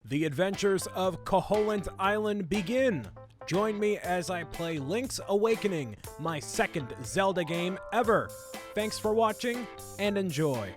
The adventures of Koholint Island begin. Join me as I play Link's Awakening, my second Zelda game ever. Thanks for watching and enjoy.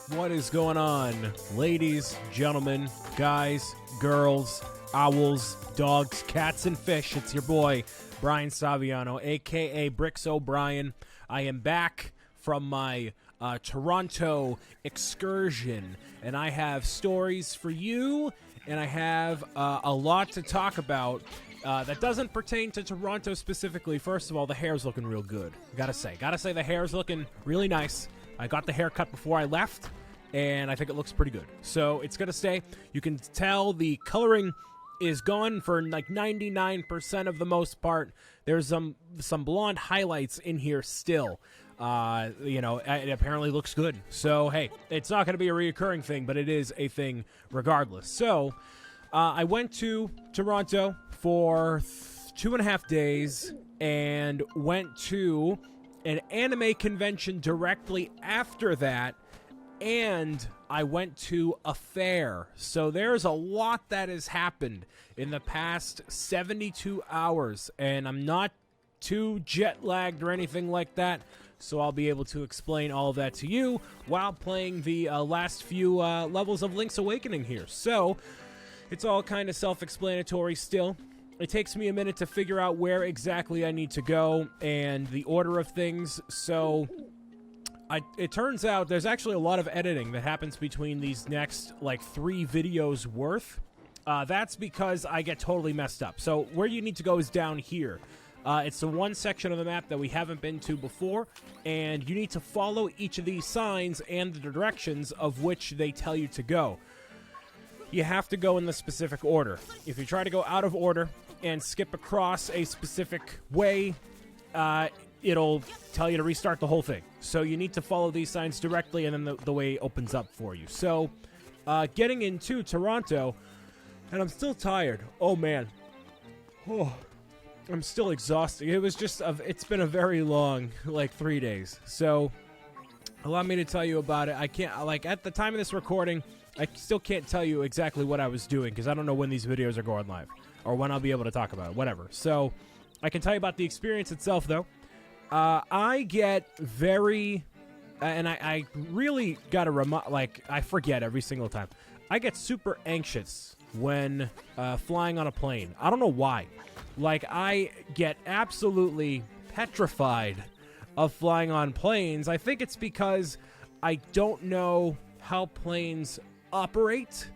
What is going on, ladies, gentlemen, guys, girls, owls, dogs, cats, and fish? It's your boy, BrianSaviano, aka Bricks O'Brien. I am back from my Toronto excursion, and I have stories for you, and I have a lot to talk about that doesn't pertain to Toronto specifically. First of all, the hair's looking real good. Gotta say the hair's looking really nice. I got the haircut before I left, and I think it looks pretty good. So it's gonna stay. You can tell the coloring is gone for like 99% of the most part. There's some blonde highlights in here still. It apparently looks good. So, hey, it's not going to be a reoccurring thing, but it is a thing regardless. So, I went to Toronto for 2.5 days and went to an anime convention directly after that, and I went to a fair. So there's a lot that has happened in the past 72 hours, and I'm not too jet lagged or anything like that. So I'll be able to explain all of that to you while playing the last few levels of Link's Awakening here. So it's all kind of self-explanatory still. It takes me a minute to figure out where exactly I need to go and the order of things. So it turns out there's actually a lot of editing that happens between these next, 3 videos worth. That's because I get totally messed up. So where you need to go is down here. It's the one section of the map that we haven't been to before, and you need to follow each of these signs and the directions of which they tell you to go. You have to go in the specific order. If you try to go out of order and skip across a specific way, it'll tell you to restart the whole thing. So you need to follow these signs directly, and then the way opens up for you. So, getting into Toronto, and I'm still tired. Oh, man. Oh, I'm still exhausted. It was just, it's been a very long, 3 days. So, allow me to tell you about it. I can't, at the time of this recording, I still can't tell you exactly what I was doing, because I don't know when these videos are going live, or when I'll be able to talk about it, whatever. So, I can tell you about the experience itself, though. I get very, and I really gotta I forget every single time. I get super anxious when flying on a plane. I don't know why. I get absolutely petrified of flying on planes. I think it's because I don't know how planes operate,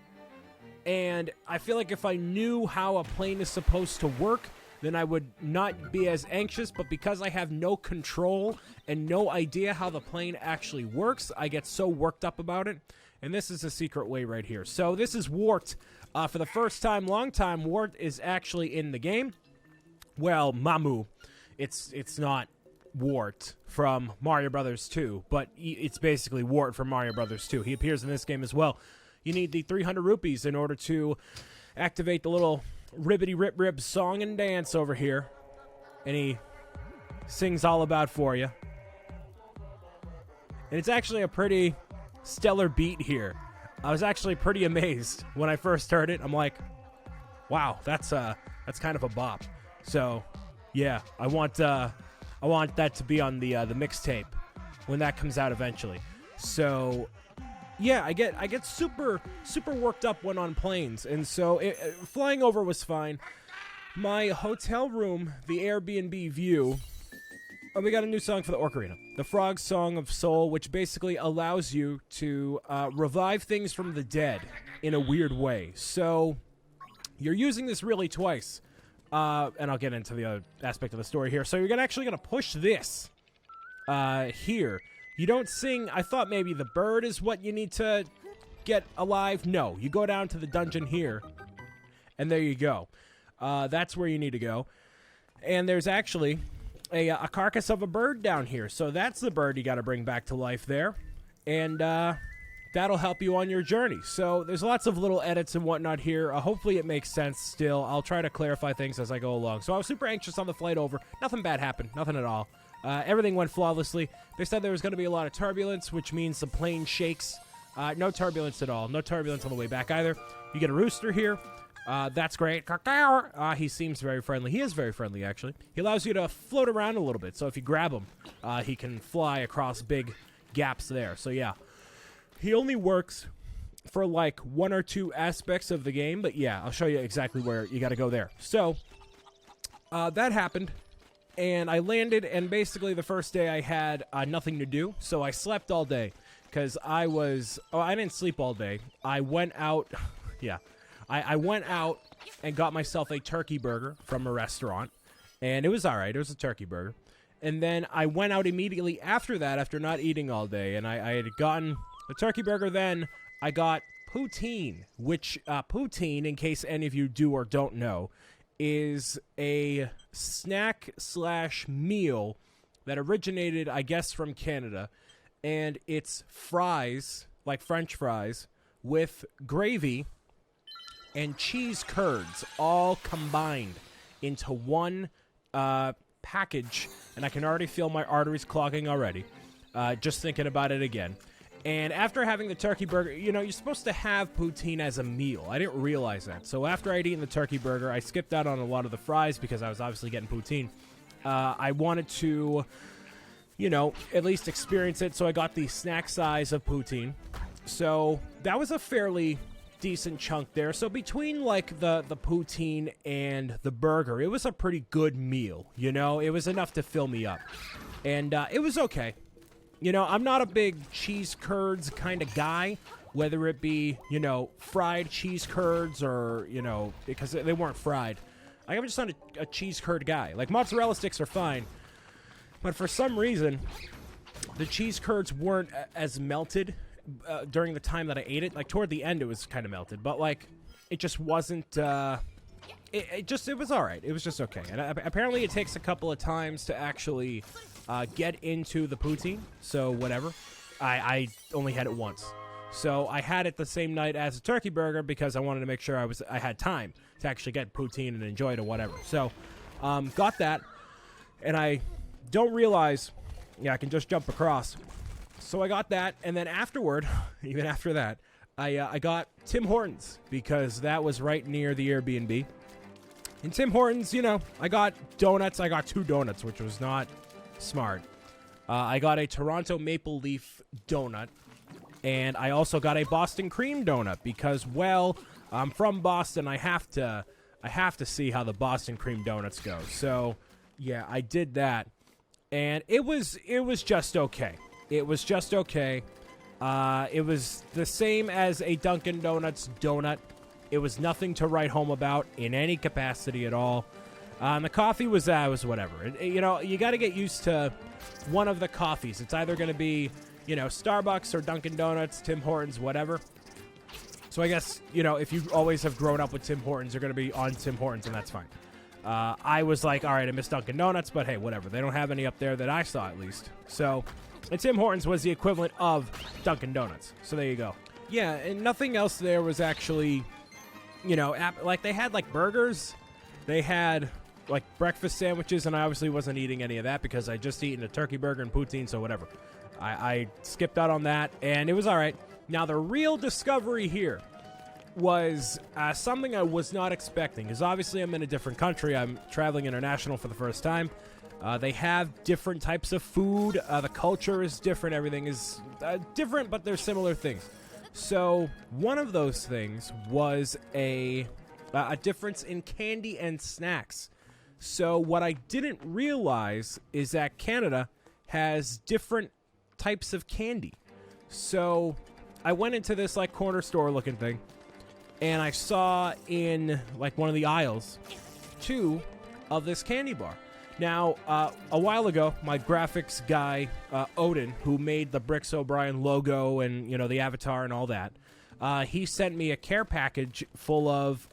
and I feel like if I knew how a plane is supposed to work, then I would not be as anxious. But because I have no control and no idea how the plane actually works, I get so worked up about it. And this is a secret way right here. So this is Wart. For the first time, long time, Wart is actually in the game. Well, Mamu. It's not Wart from Mario Brothers 2, but it's basically Wart from Mario Brothers 2. He appears in this game as well. You need the 300 rupees in order to activate the little ribbity rip rib song and dance over here. And he sings all about for you. And it's actually a pretty stellar beat here. I was actually pretty amazed when I first heard it. I'm like, wow, that's kind of a bop. So, yeah, I want that to be on the mixtape when that comes out eventually. So, yeah, I get super worked up when on planes, and so flying over was fine. My hotel room, the Airbnb view. Oh, we got a new song for the Ocarina. The Frog Song of Soul, which basically allows you to revive things from the dead in a weird way. So, you're using this really twice. And I'll get into the other aspect of the story here. So you're actually going to push this here. You don't sing. I thought maybe the bird is what you need to get alive. No, you go down to the dungeon here, and there you go. That's where you need to go. And there's actually a carcass of a bird down here. So that's the bird you got to bring back to life there. And that'll help you on your journey. So there's lots of little edits and whatnot here. Hopefully it makes sense still. I'll try to clarify things as I go along. So I was super anxious on the flight over. Nothing bad happened. Nothing at all. Everything went flawlessly. They said there was going to be a lot of turbulence, which means the plane shakes No turbulence at all. No turbulence on the way back either. You get a rooster here. That's great. He seems very friendly. He is very friendly, actually. He allows you to float around a little bit. So if you grab him, he can fly across big gaps there. So yeah, he only works for like 1 or 2 aspects of the game. But yeah, I'll show you exactly where you got to go there. So that happened. And I landed, and basically the first day I had nothing to do. So I slept all day because I didn't sleep all day. I went out. Yeah. I went out and got myself a turkey burger from a restaurant, and it was all right. It was a turkey burger. And then I went out immediately after that, after not eating all day, and I had gotten the turkey burger. Then I got poutine, which poutine, in case any of you do or don't know, is a snack/meal that originated, I guess, from Canada, and it's fries, like French fries, with gravy and cheese curds all combined into one package, and I can already feel my arteries clogging already, just thinking about it again. And after having the turkey burger, you know, you're supposed to have poutine as a meal. I didn't realize that. So after I'd eaten the turkey burger, I skipped out on a lot of the fries because I was obviously getting poutine. I wanted to, you know, at least experience it, so I got the snack size of poutine. So that was a fairly decent chunk there. So between like the poutine and the burger, it was a pretty good meal. You know, it was enough to fill me up, and it was okay. You know, I'm not a big cheese curds kind of guy, whether it be, you know, fried cheese curds or, you know, because they weren't fried. I'm just not a cheese curd guy. Like, mozzarella sticks are fine, but for some reason the cheese curds weren't as melted during the time that I ate it. Like, toward the end it was kind of melted, but like it just wasn't it was all right. It was just okay. And apparently it takes a couple of times to actually get into the poutine, so whatever. I only had it once, so I had it the same night as a turkey burger because I wanted to make sure I had time to actually get poutine and enjoy it or whatever. So got that, and I don't realize, yeah, I can just jump across. So I got that, and then afterward, even after that, I got Tim Hortons because that was right near the Airbnb. And Tim Hortons, you know, I got donuts. I got 2 donuts, which was not smart. I got a Toronto Maple Leaf donut, and I also got a Boston cream donut because, well, I'm from Boston. I have to see how the Boston cream donuts go. So, yeah, I did that, and it was just okay. It was just okay. It was the same as a Dunkin' Donuts donut. It was nothing to write home about in any capacity at all. And the coffee was whatever. You know, you got to get used to one of the coffees. It's either going to be, you know, Starbucks or Dunkin' Donuts, Tim Hortons, whatever. So I guess, you know, if you always have grown up with Tim Hortons, you're going to be on Tim Hortons, and that's fine. I was like, all right, I miss Dunkin' Donuts, but hey, whatever. They don't have any up there that I saw, at least. So, and Tim Hortons was the equivalent of Dunkin' Donuts. So there you go. Yeah, and nothing else there was actually, you know, like they had like burgers. They had like breakfast sandwiches, and I obviously wasn't eating any of that because I just eaten a turkey burger and poutine, so whatever. I skipped out on that, and it was all right. Now, the real discovery here was something I was not expecting, because obviously I'm in a different country. I'm traveling international for the first time. They have different types of food. The culture is different. Everything is different, but they're similar things. So one of those things was a difference in candy and snacks. So what I didn't realize is that Canada has different types of candy. So I went into this like corner store looking thing, and I saw in like one of the aisles 2 of this candy bar. Now, a while ago, my graphics guy, Odin, who made the Bricks O'Brien logo and, you know, the avatar and all that, he sent me a care package full of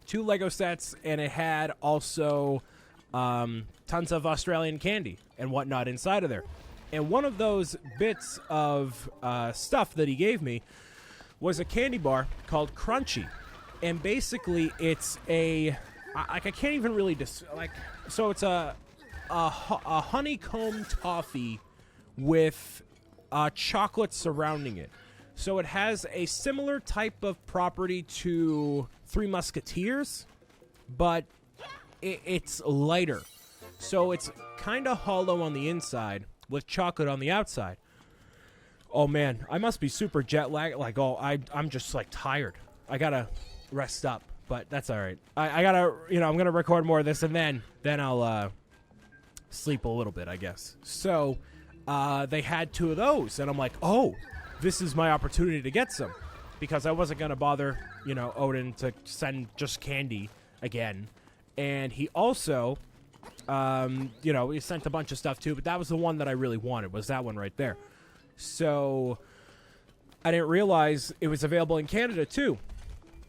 2 Lego sets, and it had also tons of Australian candy and whatnot inside of there. And one of those bits of stuff that he gave me was a candy bar called Crunchy. And basically, it's I can't even really so it's a honeycomb toffee with chocolate surrounding it. So it has a similar type of property to Three Musketeers, but it's lighter. So it's kind of hollow on the inside with chocolate on the outside. Oh, man, I must be super jet lagged. Like, I'm just, like, tired. I got to rest up, but that's all right. I got to, I'm going to record more of this, and then I'll sleep a little bit, I guess. So they had 2 of those, and I'm like, oh, this is my opportunity to get some, because I wasn't going to bother, Odin to send just candy again. And he also, he sent a bunch of stuff too, but that was the one that I really wanted, was that one right there. So I didn't realize it was available in Canada too.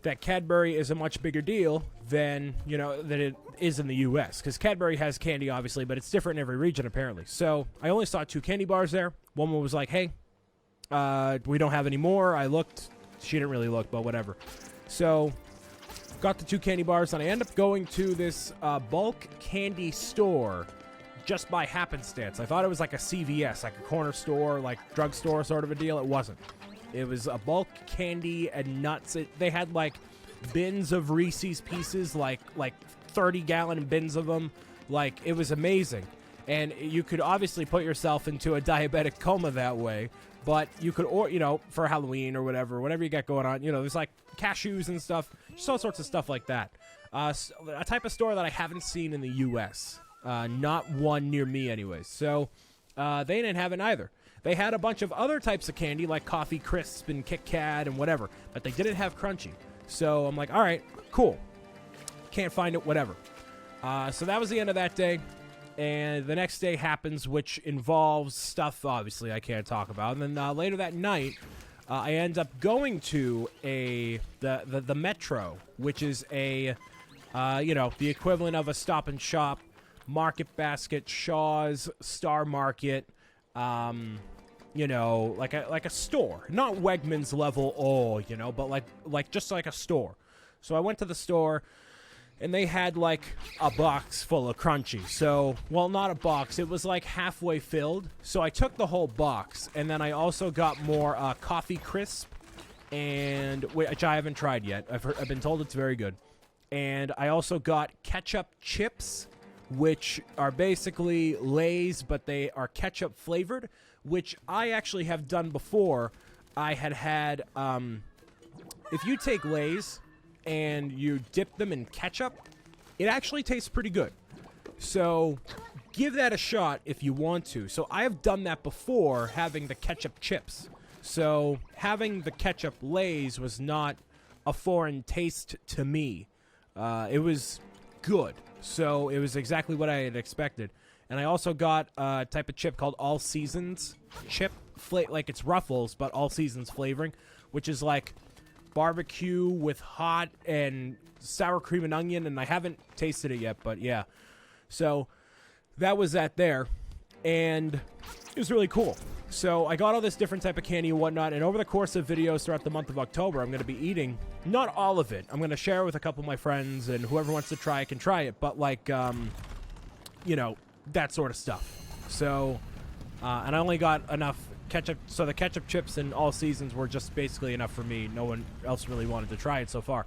That Cadbury is a much bigger deal than, than it is in the U.S. Because Cadbury has candy, obviously, but it's different in every region, apparently. So I only saw 2 candy bars there. One was like, hey, we don't have any more. I looked. She didn't really look, but whatever. So got the 2 candy bars, and I end up going to this bulk candy store just by happenstance. I thought it was like a CVS, like a corner store, like drugstore sort of a deal. It wasn't. It was a bulk candy and nuts. They had like bins of Reese's Pieces, like 30-gallon bins of them. Like, it was amazing. And you could obviously put yourself into a diabetic coma that way. But you could, for Halloween or whatever you got going on, there's like cashews and stuff, just all sorts of stuff like that. A type of store that I haven't seen in the U.S. Not one near me anyways. So they didn't have it either. They had a bunch of other types of candy like Coffee Crisp and Kit Kat and whatever, but they didn't have Crunchy. So I'm like, all right, cool. Can't find it, whatever. So that was the end of that day. And the next day happens, which involves stuff, obviously, I can't talk about. And then later that night, I end up going to the Metro, which is a, the equivalent of a Stop and Shop, Market Basket, Shaw's, Star Market, like a store. Not Wegmans level, but like just like a store. So I went to the store. And they had, like, a box full of Crunchy. So, well, not a box. It was, like, halfway filled. So I took the whole box. And then I also got more Coffee Crisp, which I haven't tried yet. I've been told it's very good. And I also got ketchup chips, which are basically Lay's, but they are ketchup flavored, which I actually have done before. I had, if you take Lay's and you dip them in ketchup, it actually tastes pretty good. So give that a shot if you want to. So I have done that before, having the ketchup chips. So having the ketchup Lay's was not a foreign taste to me. It was good. So it was exactly what I had expected. And I also got a type of chip called All Seasons chip. Like it's Ruffles, but All Seasons flavoring, which is like barbecue with hot and sour cream and onion, and I haven't tasted it yet, but yeah. So that was that there, and it was really cool. So I got all this different type of candy and whatnot, and over the course of videos throughout the month of October, I'm going to be eating, not all of it. I'm going to share it with a couple of my friends, and whoever wants to try it can try it, but like, that sort of stuff. So, and I only got enough ketchup, so the ketchup chips and All Seasons were just basically enough for me. No one else really wanted to try it so far.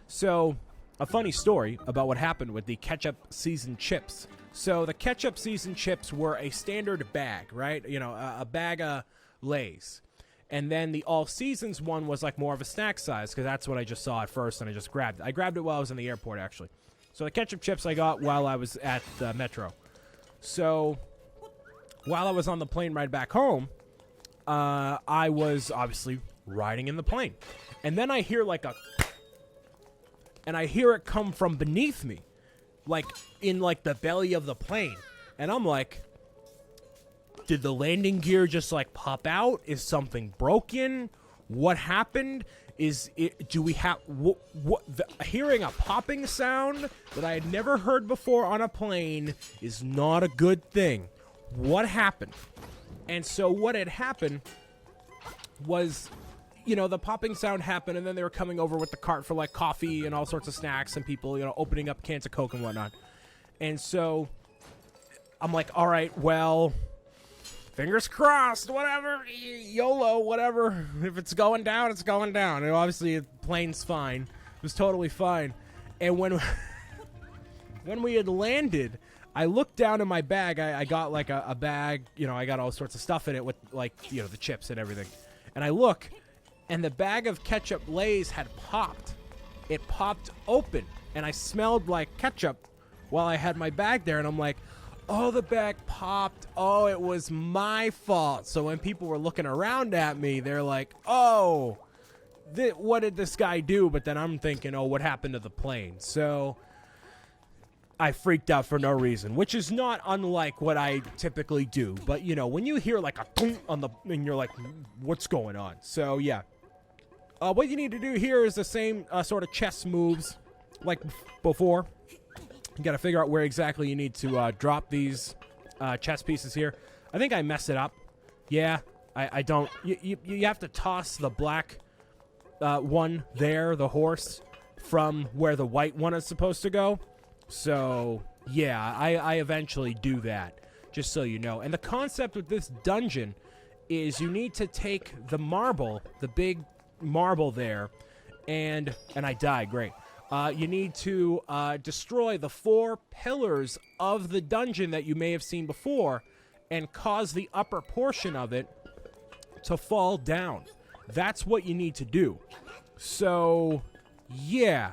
So a funny story about what happened with the ketchup seasoned chips. So the ketchup seasoned chips were a standard bag, right? A bag of Lay's. And then the All Seasons one was like more of a snack size, because that's what I just saw at first, and I just grabbed it. I grabbed it while I was in the airport, actually. So the ketchup chips I got while I was at the Metro. So while I was on the plane ride back home, I was obviously riding in the plane. And then I hear and I hear it come from beneath me, like in like the belly of the plane. And I'm like, did the landing gear just like pop out? Is something broken? What happened? Do we have, hearing a popping sound that I had never heard before on a plane is not a good thing. What happened? And so what had happened was, the popping sound happened, and then they were coming over with the cart for, like, coffee and all sorts of snacks and people, opening up cans of Coke and whatnot. And so I'm like, all right, well, fingers crossed, whatever, YOLO, whatever. If it's going down, it's going down. And obviously, the plane's fine. It was totally fine. And when we had landed, I looked down in my bag. I got like a bag, I got all sorts of stuff in it with like, the chips and everything. And I look, and the bag of ketchup Lay's had popped. It popped open, and I smelled like ketchup while I had my bag there. And I'm like, oh, the bag popped. Oh, it was my fault. So when people were looking around at me, they're like, oh, what did this guy do? But then I'm thinking, oh, what happened to the plane? So I freaked out for no reason, which is not unlike what I typically do. But, when you hear like a thunk on and you're like, what's going on? So, yeah. What you need to do here is the same sort of chess moves like before. You got to figure out where exactly you need to drop these chess pieces here. I think I messed it up. Yeah, I don't. You have to toss the black one there, the horse, from where the white one is supposed to go. So, yeah, I eventually do that, just so you know. And the concept with this dungeon is you need to take the marble, the big marble there, and I died, great. You need to destroy the 4 pillars of the dungeon that you may have seen before and cause the upper portion of it to fall down. That's what you need to do. So, yeah.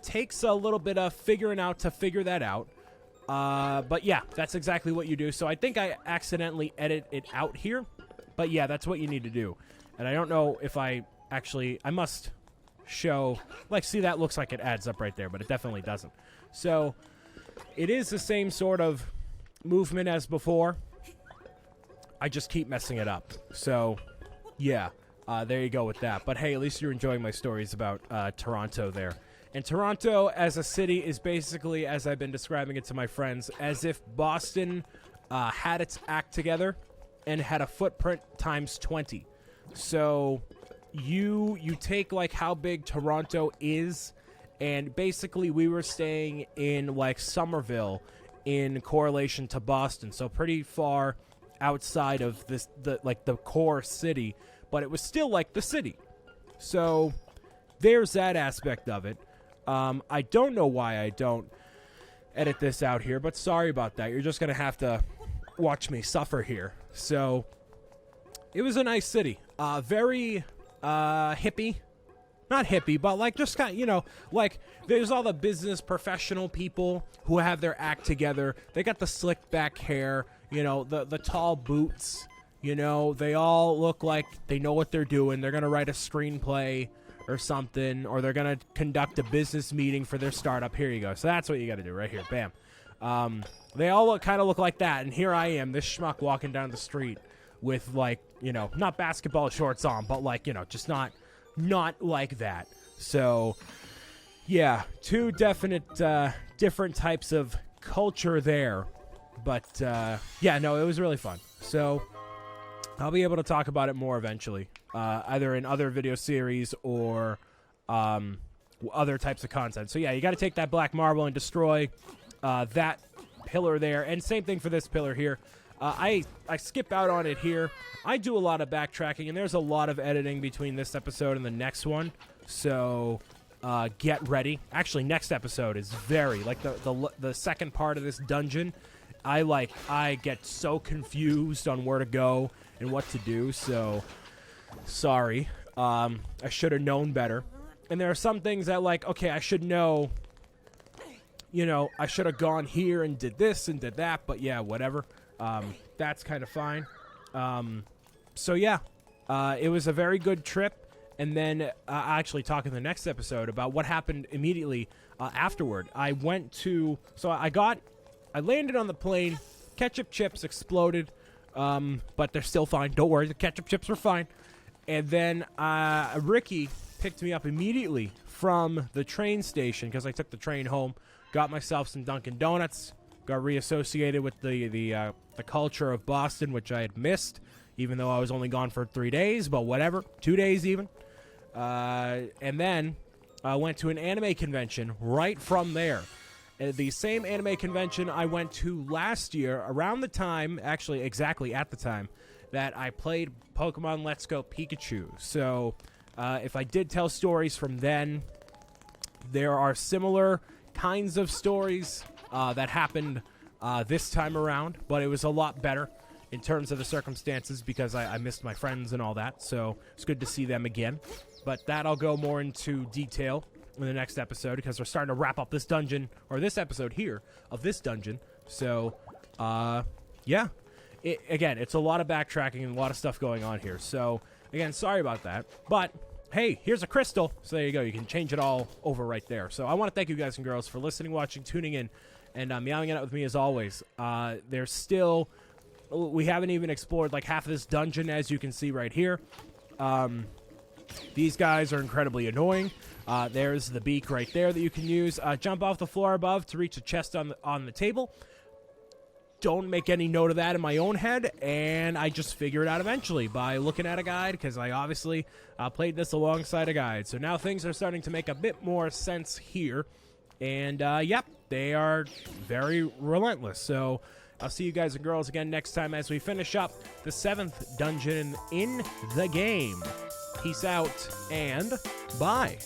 Takes a little bit of figuring out to figure that out. But yeah, that's exactly what you do. So I think I accidentally edit it out here. But yeah, that's what you need to do. And I don't know if I must show, like, see, that looks like it adds up right there, but it definitely doesn't. So it is the same sort of movement as before. I just keep messing it up. So yeah, there you go with that. But hey, at least you're enjoying my stories about Toronto there. And Toronto as a city is basically, as I've been describing it to my friends, as if Boston had its act together and had a footprint times 20. So you take like how big Toronto is, and basically we were staying in like Somerville in correlation to Boston, so pretty far outside of the core city, but it was still like the city. So there's that aspect of it. I don't know why I don't edit this out here, but sorry about that. You're just going to have to watch me suffer here. So it was a nice city. Very hippie. Not hippie, but like just kind of, like there's all the business professional people who have their act together. They got the slick back hair, the tall boots, they all look like they know what they're doing. They're going to write a screenplay or something, or they're going to conduct a business meeting for their startup. Here you go. So that's what you got to do right here. Bam. They all kind of look like that. And here I am, this schmuck walking down the street with like, not basketball shorts on, but like, just not like that. So yeah, 2 definite, different types of culture there. But, yeah, no, it was really fun. So I'll be able to talk about it more eventually, either in other video series or other types of content. So, yeah, you got to take that black marble and destroy that pillar there. And same thing for this pillar here. I skip out on it here. I do a lot of backtracking, and there's a lot of editing between this episode and the next one. So get ready. Actually, next episode is very, like the second part of this dungeon, I get so confused on where to go and what to do, so sorry. I should have known better. And there are some things that, like, okay, I should know, I should have gone here and did this and did that, but yeah, whatever. That's kind of fine. So yeah, it was a very good trip. And then I actually talk in the next episode about what happened immediately afterward. I landed on the plane, ketchup chips exploded, but they're still fine. Don't worry, the ketchup chips were fine. And then Ricky picked me up immediately from the train station because I took the train home, got myself some Dunkin' Donuts, got reassociated with the culture of Boston, which I had missed, even though I was only gone for 3 days, but whatever, 2 days even. And then I went to an anime convention right from there. the same anime convention I went to last year, around the time, actually exactly at the time, that I played Pokemon Let's Go Pikachu. So if I did tell stories from then, there are similar kinds of stories that happened this time around, but it was a lot better in terms of the circumstances because I missed my friends and all that, so it's good to see them again. But that I'll go more into detail in the next episode because we're starting to wrap up this dungeon, or this episode here of this dungeon. So, yeah. Again, it's a lot of backtracking and a lot of stuff going on here. So, again, sorry about that. But, hey, here's a crystal. So there you go. You can change it all over right there. So I want to thank you guys and girls for listening, watching, tuning in, and meowing it out with me as always. There's still... We haven't even explored like half of this dungeon, as you can see right here. These guys are incredibly annoying. There's the beak right there that you can use. Jump off the floor above to reach a chest on the table. Don't make any note of that in my own head, and I just figure it out eventually by looking at a guide, because I obviously played this alongside a guide. So now things are starting to make a bit more sense here, and yep, they are very relentless. So I'll see you guys and girls again next time as we finish up the 7th dungeon in the game. Peace out, and bye.